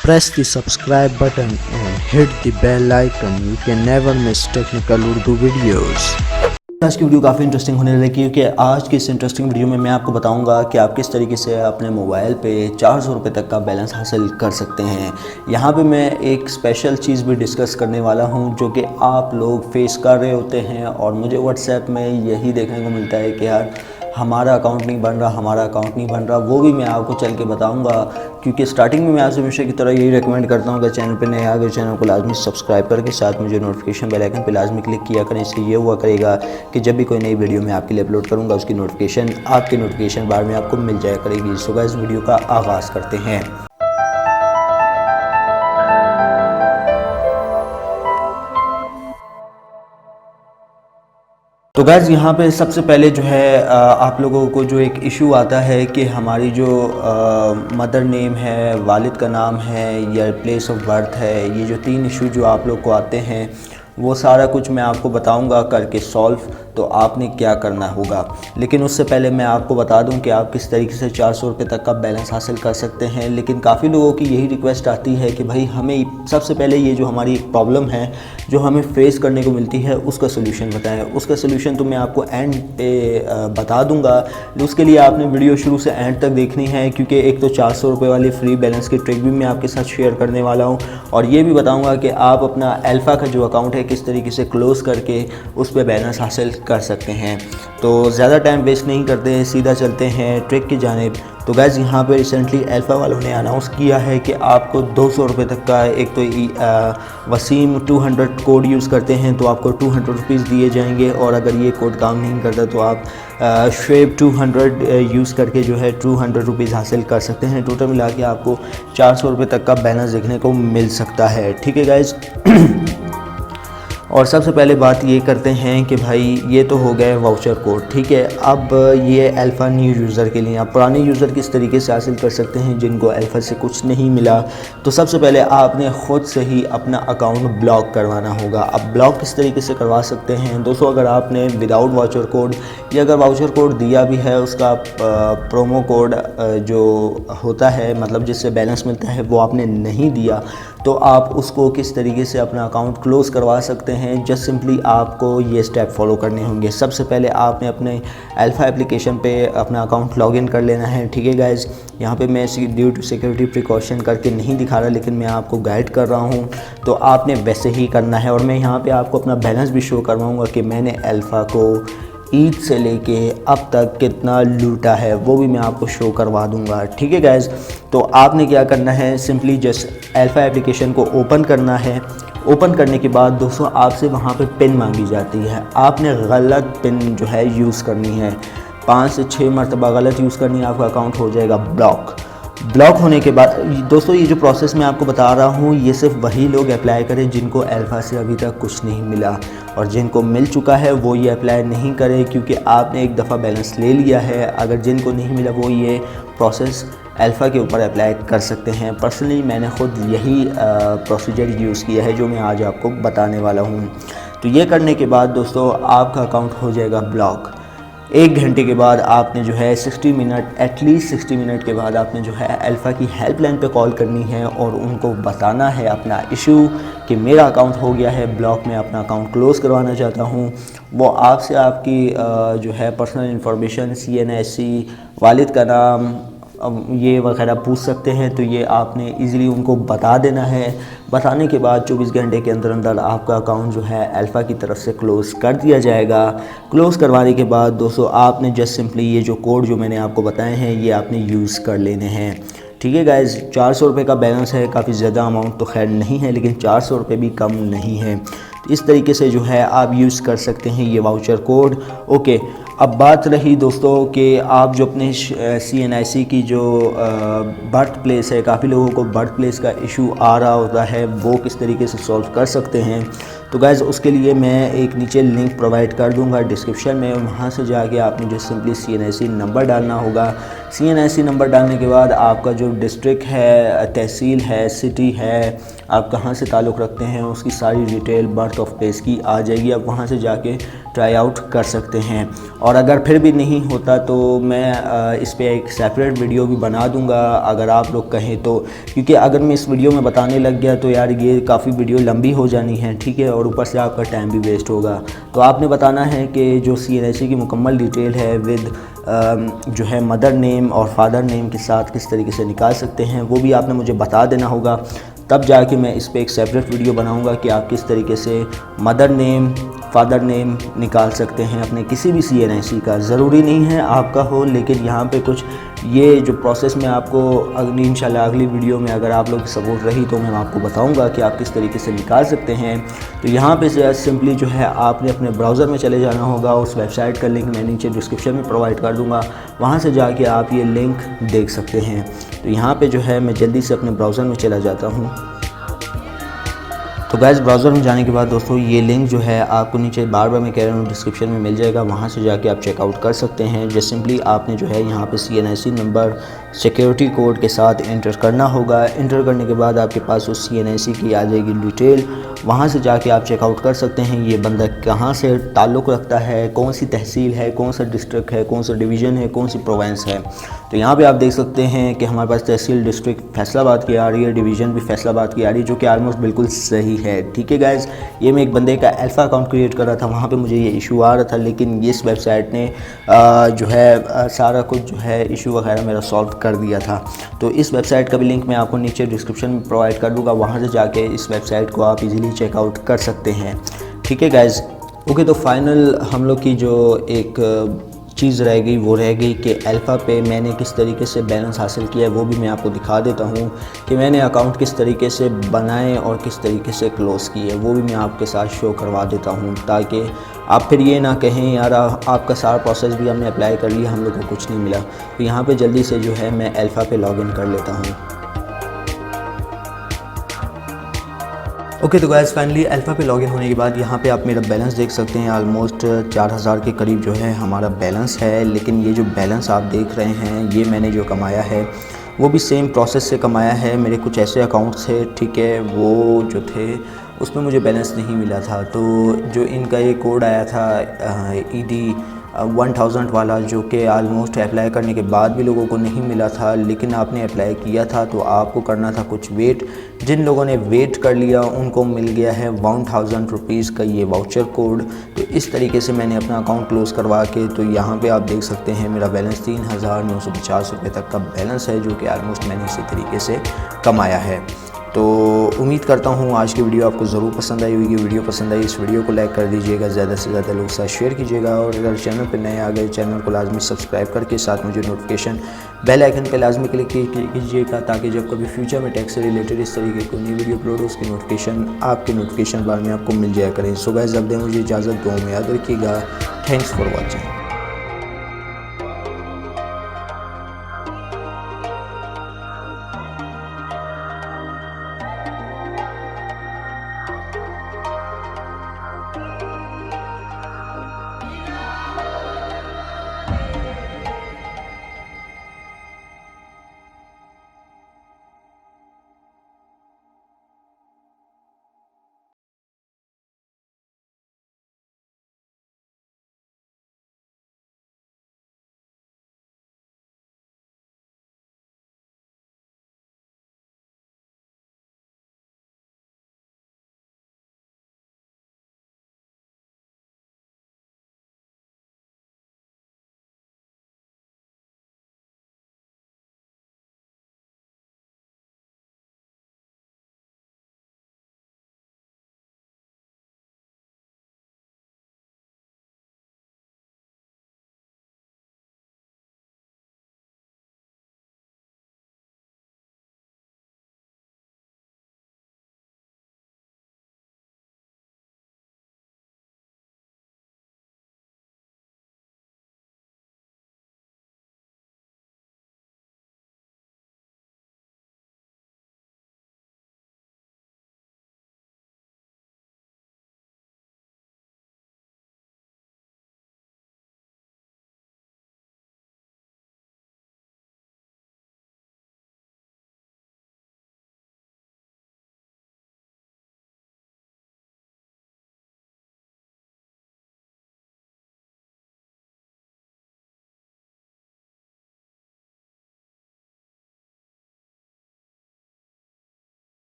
Press the subscribe button and hit the bell icon. You can never miss technical Urdu videos. आज की video काफ़ी interesting होने वाली है क्योंकि आज की इस इंटरेस्टिंग वीडियो में मैं आपको बताऊंगा कि आप किस तरीके से अपने मोबाइल पे 400 रुपये तक का बैलेंस हासिल कर सकते हैं। यहाँ पे मैं एक स्पेशल चीज़ भी डिस्कस करने वाला हूँ जो कि आप लोग फेस कर रहे होते हैं और मुझे व्हाट्सएप में यही देखने को मिलता है कि यार हमारा अकाउंट नहीं बन रहा, वो भी मैं आपको चल के बताऊंगा। क्योंकि स्टार्टिंग में मैं आपसे हमेशा की तरह यही रेकमेंड करता हूँ कि चैनल पे नए आ गए चैनल को लाजमी सब्सक्राइब करके साथ में जो नोटिफिकेशन बेल आइकन पे लाजमी क्लिक किया करें। इससे ये हुआ करेगा कि जब भी कोई नई वीडियो मैं आपके लिए अपलोड करूँगा उसकी नोटिफिकेशन आपके नोटिफिकेशन बार में आपको मिल जाया करेगी। सो गाइस वीडियो का आगाज़ करते हैं। तो गाइस यहाँ पे सबसे पहले जो है आप लोगों को जो एक इशू आता है कि हमारी जो मदर नेम है, वालिद का नाम है या प्लेस ऑफ बर्थ है, ये जो 3 इशू जो आप लोग को आते हैं वो सारा कुछ मैं आपको बताऊंगा करके सॉल्व तो आपने क्या करना होगा। लेकिन उससे पहले मैं आपको बता दूं कि आप किस तरीके से 400 रुपये तक का बैलेंस हासिल कर सकते हैं। लेकिन काफ़ी लोगों की यही रिक्वेस्ट आती है कि भाई हमें सबसे पहले ये जो हमारी एक प्रॉब्लम है जो हमें फेस करने को मिलती है उसका सोल्यूशन बताएं। उसका सोल्यूशन तो मैं आपको एंड पे बता दूंगा। उसके लिए आपने वीडियो शुरू से एंड तक देखनी है क्योंकि एक तो 400 रुपये वाली फ्री बैलेंस की ट्रिक भी मैं आपके साथ शेयर करने वाला हूँ और ये भी बताऊँगा कि आप अपना अल्फ़ा का जो अकाउंट है किस तरीके से क्लोज़ करके उस पर बैलेंस हासिल कर सकते हैं। तो ज़्यादा टाइम वेस्ट नहीं करते हैं, सीधा चलते हैं ट्रिक की जानिब। तो गाइज़ यहाँ पे रिसेंटली अल्फ़ा वालों ने अनाउंस किया है कि आपको 200 रुपये तक का एक तो वसीम 200 कोड यूज़ करते हैं तो आपको 200 रुपीज़ दिए जाएंगे और अगर ये कोड काम नहीं करता तो आप शेप 200 यूज़ करके जो है 200 रुपीज़ हासिल कर सकते हैं। टोटल मिला के आपको 400 रुपये तक का बैलेंस देखने को मिल सकता है। ठीक है गाइज़। और सबसे पहले बात ये करते हैं कि भाई ये तो हो गए वाउचर कोड। ठीक है, अब ये अल्फ़ा न्यू यूज़र के लिए। अब पुराने यूज़र किस तरीके से हासिल कर सकते हैं जिनको अल्फ़ा से कुछ नहीं मिला। तो सबसे पहले आपने ख़ुद से ही अपना अकाउंट ब्लॉक करवाना होगा। अब ब्लॉक किस तरीके से करवा सकते हैं दोस्तों, अगर आपने विदाउट वाउचर कोड या अगर वाउचर कोड दिया भी है उसका प्रोमो कोड जो होता है मतलब जिससे बैलेंस मिलता है वो आपने नहीं दिया तो आप उसको किस तरीके से अपना अकाउंट क्लोज़ करवा सकते हैं। जस्ट सिंपली आपको ये स्टेप फॉलो करने होंगे। सबसे पहले आपने अपने अल्फ़ा एप्लीकेशन पे अपना अकाउंट लॉगिन कर लेना है। ठीक है गाइज़, यहाँ पे मैं ड्यू टू सिक्योरिटी प्रिकॉशन करके नहीं दिखा रहा लेकिन मैं आपको गाइड कर रहा हूँ तो आपने वैसे ही करना है। और मैं यहाँ पे आपको अपना बैलेंस भी शो करवाऊँगा कि मैंने अल्फ़ा को ईद से लेके अब तक कितना लूटा है वो भी मैं आपको शो करवा दूंगा। ठीक है गाइज़, तो आपने क्या करना है, सिंपली जस्ट अल्फ़ा एप्लीकेशन को ओपन करना है। ओपन करने के बाद दोस्तों आपसे वहाँ पे पिन मांगी जाती है। आपने गलत पिन जो है यूज़ करनी है, 5 से 6 मरतबा गलत यूज़ करनी है, आपका अकाउंट हो जाएगा ब्लॉक। ब्लॉक होने के बाद दोस्तों ये जो प्रोसेस मैं आपको बता रहा हूँ ये सिर्फ वही लोग अप्लाई करें जिनको अल्फ़ा से अभी तक कुछ नहीं मिला और जिनको मिल चुका है वो ये अप्लाई नहीं करें क्योंकि आपने एक दफ़ा बैलेंस ले लिया है। अगर जिनको नहीं मिला वो ये प्रोसेस अल्फ़ा के ऊपर अप्लाई कर सकते हैं। पर्सनली मैंने ख़ुद यही प्रोसीजर यूज़ किया है जो मैं आज आपको बताने वाला हूँ। तो ये करने के बाद दोस्तों आपका अकाउंट हो जाएगा ब्लॉक। 1 घंटे के बाद आपने जो है 60 मिनट एटलीस्ट 60 मिनट के बाद आपने जो है अल्फ़ा की हेल्पलाइन पे कॉल करनी है और उनको बताना है अपना इशू कि मेरा अकाउंट हो गया है ब्लॉक, मैं अपना अकाउंट क्लोज़ करवाना चाहता हूँ। वो आपसे आपकी जो है पर्सनल इंफॉर्मेशन CNIC, वालिद का नाम ये वगैरह पूछ सकते हैं। तो ये आपने इजीली उनको बता देना है। बताने के बाद 24 घंटे के अंदर अंदर आपका अकाउंट जो है अल्फ़ा की तरफ से क्लोज़ कर दिया जाएगा। क्लोज़ करवाने के बाद दोस्तों आपने जस्ट सिंपली ये जो कोड जो मैंने आपको बताए हैं ये आपने यूज़ कर लेने हैं। ठीक है गाइज़, 400 रुपये का बैलेंस है, काफ़ी ज़्यादा अमाउंट तो खैर नहीं है लेकिन 400 रुपये भी कम नहीं है। तो इस तरीके से जो है आप यूज़ कर सकते हैं ये वाउचर कोड। ओके, अब बात रही दोस्तों कि आप जो अपने CNIC की जो बर्थ प्लेस है, काफ़ी लोगों को बर्थ प्लेस का इशू आ रहा होता है, वो किस तरीके से सॉल्व कर सकते हैं। तो गाइज़ उसके लिए मैं एक नीचे लिंक प्रोवाइड कर दूंगा डिस्क्रिप्शन में, वहाँ से जाके आपने जो सिंपली CNSE नंबर डालना होगा। CNSE नंबर डालने के बाद आपका जो डिस्ट्रिक्ट है, तहसील है, सिटी है, आप कहाँ से ताल्लुक़ रखते हैं, उसकी सारी डिटेल बर्थ ऑफ प्लेस की आ जाएगी। आप वहाँ से जाके ट्राई आउट कर सकते हैं। और अगर फिर भी नहीं होता तो मैं इस पे एक सेपरेट वीडियो भी बना दूंगा अगर आप लोग कहें तो, क्योंकि अगर मैं इस वीडियो में बताने लग गया तो यार ये काफ़ी वीडियो लंबी हो जानी है, ठीक है, और ऊपर से आपका टाइम भी वेस्ट होगा। तो आपने बताना है कि जो CNSE की मुकम्मल डिटेल है विद जो है मदर नेम और फादर नेम के साथ किस तरीके से निकाल सकते हैं वो भी आपने मुझे बता देना होगा। तब जाके मैं इस पे एक सेपरेट वीडियो बनाऊंगा कि आप किस तरीके से मदर नेम, फादर नेम निकाल सकते हैं अपने किसी भी CNSE का। ज़रूरी नहीं है आपका हो, लेकिन यहाँ पे कुछ ये जो प्रोसेस में आपको इंशाल्लाह अगली वीडियो में अगर आप लोग सपोर्ट रही तो मैं आपको बताऊंगा कि आप किस तरीके से निकाल सकते हैं। तो यहाँ पे सिंपली जो है आपने अपने ब्राउज़र में चले जाना होगा। उस वेबसाइट का लिंक मैं नीचे डिस्क्रिप्शन में प्रोवाइड कर दूँगा, वहाँ से जाके आप ये लिंक देख सकते हैं। तो यहाँ पर जो है मैं जल्दी से अपने ब्राउज़र में चला जाता हूँ। तो गाइज़ ब्राउज़र में जाने के बाद दोस्तों ये लिंक जो है आपको नीचे बार बार मैं कह रहा हूँ डिस्क्रिप्शन में मिल जाएगा, वहाँ से जाके आप चेकआउट कर सकते हैं। जैसे सिंपली आपने जो है यहाँ पे CNSE नंबर सिक्योरिटी कोड के साथ इंटर करना होगा। इंटर करने के बाद आपके पास उस CNSE की आ जाएगी डिटेल, वहाँ से जाके आप चेकआउट कर सकते हैं ये बंदा कहाँ से ताल्लुक़ रखता है, कौन सी तहसील है, कौन सा डिस्ट्रिक्ट है, कौन सा डिवीज़न है, कौन सी प्रोविंस है। तो यहाँ पे आप देख सकते हैं कि हमारे पास तहसील डिस्ट्रिक्ट फैसलाबाद की आ रही है, डिवीज़न भी फैसलाबाद की आ रही है, जो कि ऑलमोस्ट बिल्कुल सही है, ठीक है गाइज़। ये मैं एक बंदे का अल्फ़ा अकाउंट क्रिएट कर रहा था, वहाँ पे मुझे ये इशू आ रहा था, लेकिन इस वेबसाइट ने जो है सारा कुछ जो है इशू वगैरह मेरा सॉल्व कर दिया था। तो इस वेबसाइट का भी लिंक मैं आपको नीचे डिस्क्रिप्शन में प्रोवाइड कर दूँगा, वहाँ से जाके इस वेबसाइट को आप इजीली चेकआउट कर सकते हैं, ठीक है गाइज़। ओके, तो फाइनल हम लोग की जो एक चीज़ रह गई वो रह गई कि अल्फ़ा पे मैंने किस तरीके से बैलेंस हासिल किया है, वो भी मैं आपको दिखा देता हूँ कि मैंने अकाउंट किस तरीके से बनाए और किस तरीके से क्लोज़ किए, वो भी मैं आपके साथ शो करवा देता हूँ, ताकि आप फिर ये ना कहें यार आपका सारा प्रोसेस भी हमने अप्लाई कर लिया, हम लोग को कुछ नहीं मिला। तो यहाँ पे जल्दी से जो है मैं अल्फ़ा पे लॉगिन कर लेता हूँ। ओके, तो गाइस फाइनली अल्फ़ा पे लॉगिन होने के बाद यहाँ पे आप मेरा बैलेंस देख सकते हैं। ऑलमोस्ट 4000 के करीब जो है हमारा बैलेंस है। लेकिन ये जो बैलेंस आप देख रहे हैं ये मैंने जो कमाया है वो भी सेम प्रोसेस से कमाया है। मेरे कुछ ऐसे अकाउंट्स थे, ठीक है, वो जो थे उसमें मुझे बैलेंस नहीं मिला था। तो जो इनका ये कोड आया था ED 1000 वाला, जो कि आलमोस्ट अप्लाई करने के बाद भी लोगों को नहीं मिला था, लेकिन आपने अप्लाई किया था तो आपको करना था कुछ वेट। जिन लोगों ने वेट कर लिया उनको मिल गया है 1000 रुपीज़ का ये वाउचर कोड। तो इस तरीके से मैंने अपना अकाउंट क्लोज़ करवा के, तो यहाँ पे आप देख सकते हैं मेरा बैलेंस 3950 रुपये तक का बैलेंस है, जो कि आलमोस्ट मैंने इसी तरीके से कमाया है। तो उम्मीद करता हूँ आज की वीडियो आपको ज़रूर पसंद आई होगी। वीडियो पसंद आई इस वीडियो को लाइक कर दीजिएगा, ज़्यादा से ज़्यादा लोगों के साथ शेयर कीजिएगा, और अगर चैनल पर नए आ गए चैनल को लाजमी सब्सक्राइब करके साथ मुझे नोटिफिकेशन बेल आइकन पर लाजमी क्लिक कीजिएगा, ताकि जब कभी फ्यूचर में टैक्स से रिलेटेड इस तरीके की नई वीडियो अपलोड हो उसकी नोटिफिकेशन आपके नोटिफिकेशन बार में आपको मिल जाया करें। सो गाइस अब दें मुझे इजाज़त, दुआ में याद रखिएगा। Thanks for watching.